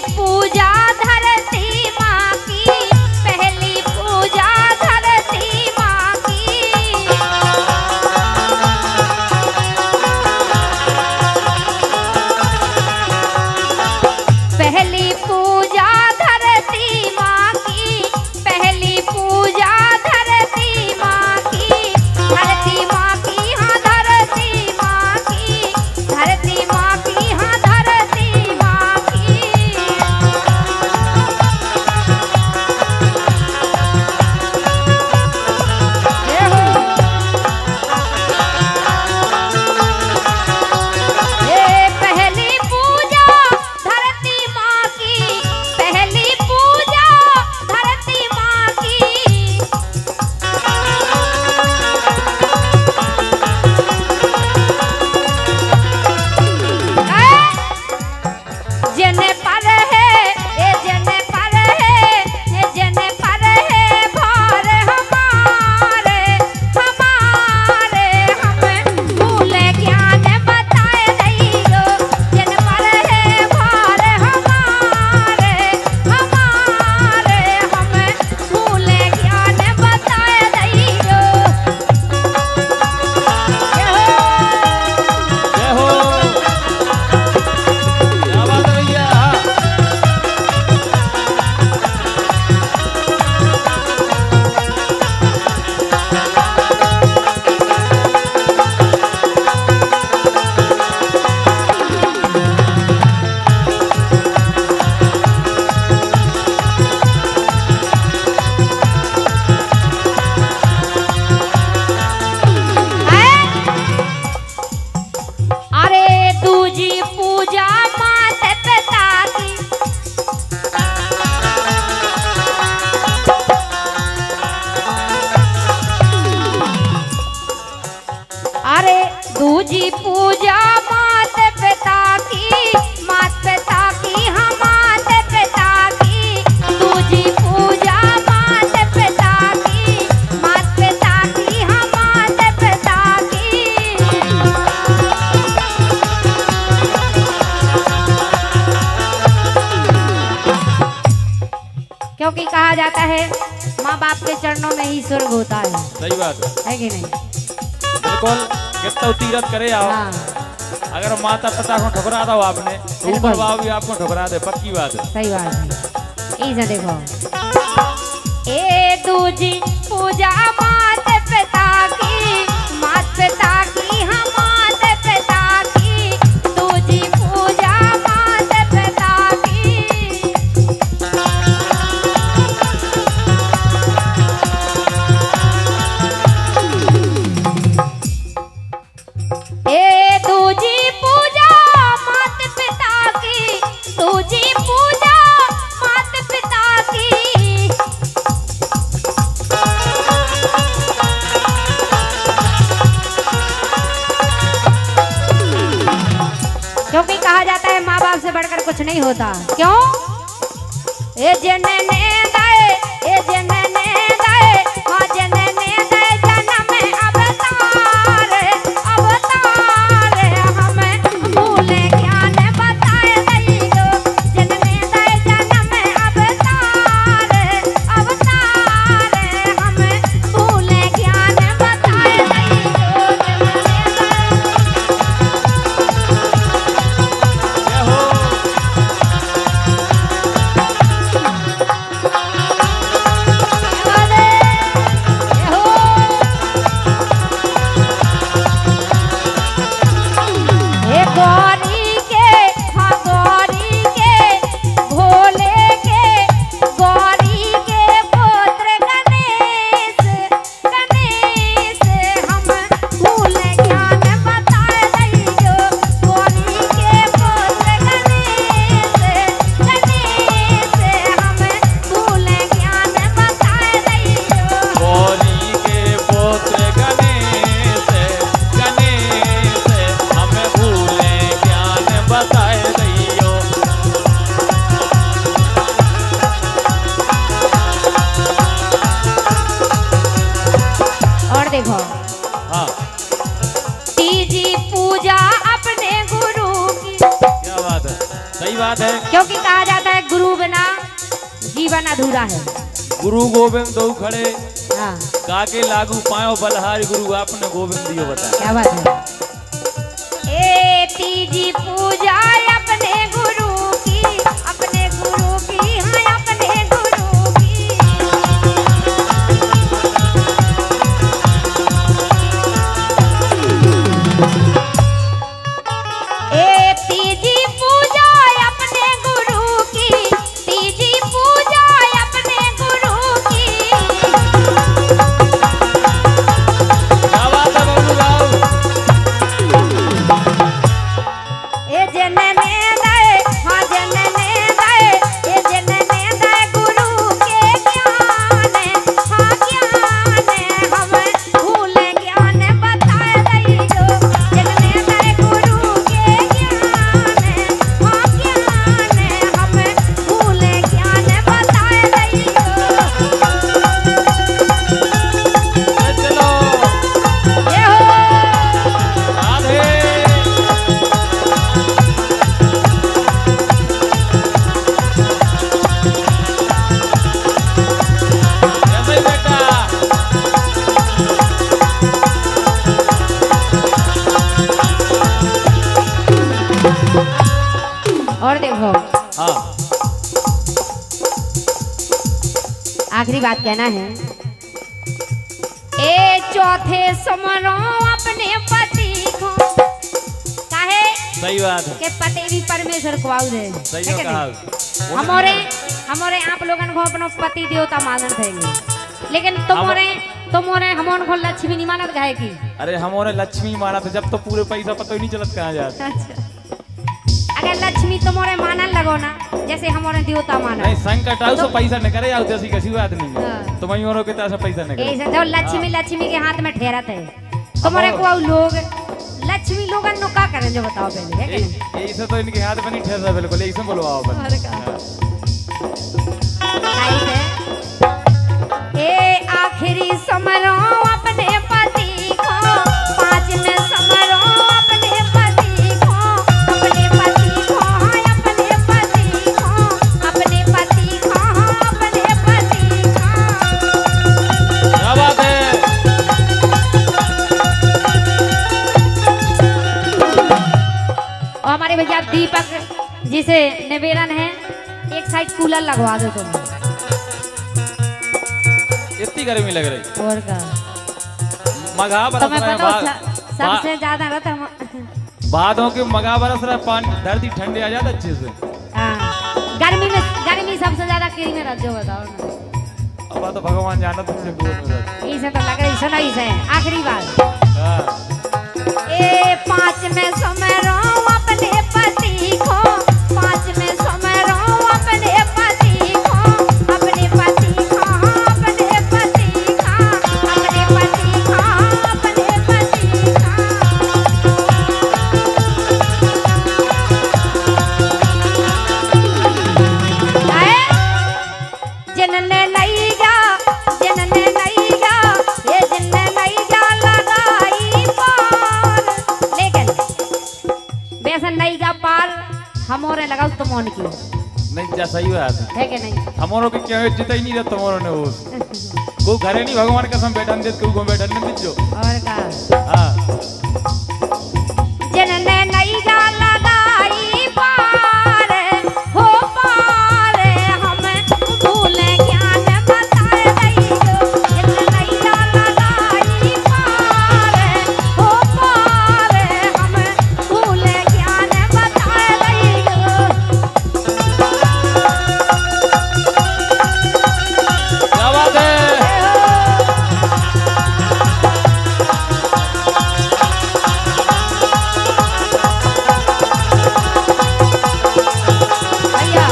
पूजा धरती माँ की, पहली पूजा धरती माँ की। पहली पूजा धरती माँ की, पहली पूजा धरती माँ की, धरती माँ की, हाँ धरती माँ की, धरती माँ की, हाँ धरती माँ की। ये हो। ये पहली पूजा धरती माँ की, पहली पूजा धरती माँ की। जने पर है ये जने पर है ये जने पर है भार हमारे हमारे हमें भूले ज्ञान बताए दइयो। जन पर है भार हमारे हमारे हमें भूले ज्ञान बताए दइयो। जय हो। क्या बात है भैया। अरे दूजी पूजा मात पिता की, अरे दूजी पूजा मात पिता की, मात पिता की, हाँ मात पिता की। दूजी पूजा मात पिता की, मात पिता की, हाँ मात पिता की। क्योंकि कहा जाता है माँ बाप के चरणों में ही स्वर्ग होता सही बात है कि नहीं? बिल्कुल। कितना तीरथ करे आओ। हाँ, अगर माता पिता को ठुकरा दो आपने तो ऊपर बाप भी आपको ठुकरा दे, पक्की बात है। सही बात है। इसे देखो, ए दूजी पूजा मात पिता की, मात पिता की, हाँ मात पिता की। दूजी पूजा मात पिता की। ए दूजी पूजा मात पिता की, दूजी पूजा मात पिता की। क्योंकि कहा जाता है माँ बाप से बढ़कर कुछ नहीं होता। क्यों? ए जनने दाए, ए जनने दाए, हाँ जनने दाए जन्म अवतार, अवतार हमें भूले ज्ञान बताए दइयो। जनने दाए जन्म अवतार, अवतार हमें भूले ज्ञान बताए दइयो। जय हो। गुरु बिना जीवन अधूरा है। गुरु गोविंद दो खड़े हाँ काके लागू पायो बलहारी गुरु आपने गोविंद दियो बताया। क्या बात है। ए तीजी पूजा अपने गुरु की, अपने गुरु की, हाँ अपने गुरु की। ए तीजी पूजा अपने गुरु की, तीजी पूजा अपने गुरु की। क्या बात है बबलू गाओ। ए जनने दे, हाँ जनने दे, ए जनने दे गुरु के ज्ञान, हाँ ज्ञान हम भूल ज्ञान बताए दइयो। जनने दे गुरु के ज्ञान, हाँ ज्ञान हम भूल ज्ञान बताए दइयो। चलो ये हो राधे। ऐसे ही बेटा। और देखो हाँ आखिरी बात कहना है। ए चौथे समरो अपने पति को, काहे सही बात है। के पति भी परमेश्वर को आउ दे। सही है कि कहा। नहीं? हमारे आप लोगन को अपनो पति देवता मानत है, लेकिन तुम्हारे हमन को लक्ष्मी नहीं मानत काहे की। अरे हमारे लक्ष्मी माना था जब तो पूरे पैसा पता ही नहीं चलत कहाँ जाता। अच्छा अगर लक्ष्मी तुम्हारे मानन लगो ना, जैसे हमारे देवता मानो नहीं संकट आओ तो पैसा न करे आओ जैसी कैसी बात नहीं है। हाँ। तुम ही औरों के तरह पैसा न करे। ऐसे तो लक्ष्मी के हाथ में ठहरत है। तुम्हारे को आउ लोग लक्ष्मी लोगन नो का करें जो बताओ पहले, है कि नहीं? ऐसे तो इनके हाथ में नहीं ठहर रहा बिल्कुल। ऐसे बोलो आओ बस। और का? ऐसे ए आखिरी समरो अपने पति को, पांच में समरो अपने पति को, अपने पति को, अपने पति को, अपने पति को, अपने पति को। क्या बात है। और हमारे भैया दीपक जी से निवेदन है, एक साइड कूलर लगवा दो तुम। इतनी गर्मी लग रही। और का मगा बरस तुम्हें रहा है पता बा- सबसे ज्यादा रहता है बादों के मगा बरस रहा है पानी धरती ठंडे आ जाता अच्छे से। हाँ, गर्मी सबसे ज्यादा किरी में रह जो बताओ ना। अब तो भगवान जाना तुमने बोल में इसे तो लग रही सुनो इसे आखिरी बात। हाँ ए पांच में समरो अपने पति को, पांच में समरो अपने पति को, अपने पति को, अपने पति को, अपने पति को, अपने पति को। जनने नहीं जा, जनने नहीं जा, ये जनने नहीं जा लगाई पार, लेकिन वैसे नहीं जा पार हमारे लगाओ तुम ऑन की, नहीं जा सही बात है कि नहीं? हमारों के क्या जितना ही नहीं रहता हमारों ने वो को घरे नहीं भगवान कसम बैठा नहीं देते को बैठा नहीं जो। और का हाँ जनने नहीं जा लगाई पार, हो पार हम भूले ज्ञान बताए दइयो। जनने नहीं जा लगाई पार, हो पार हम भूले ज्ञान बताए दइयो। क्या बात है। भैया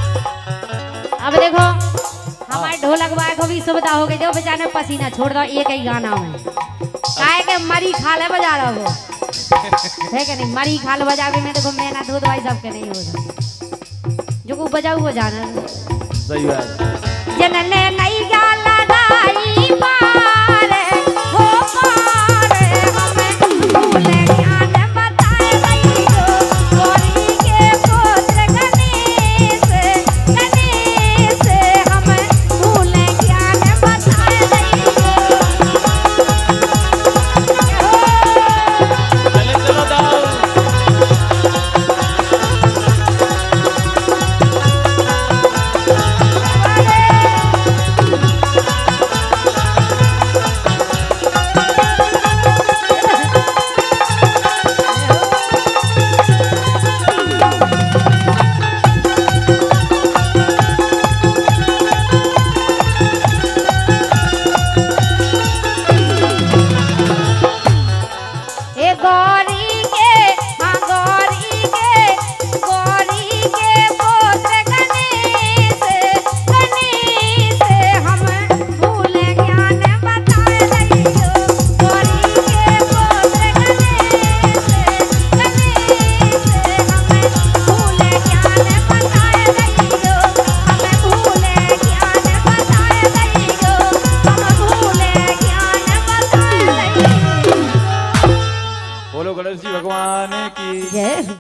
अब देखो हमारे ढोलक वाले को भी सुविधा हो गई, जो बेचारे पसीना छोड़ दो एक ही गाना में, काहे के मरी खाले बजा रहा हो, है कि नहीं? मरी खाल बजावे में देखो मेहनत हो तो भाई सबके नहीं होता, जो को बजाऊ वो जाना। सही बात। जनने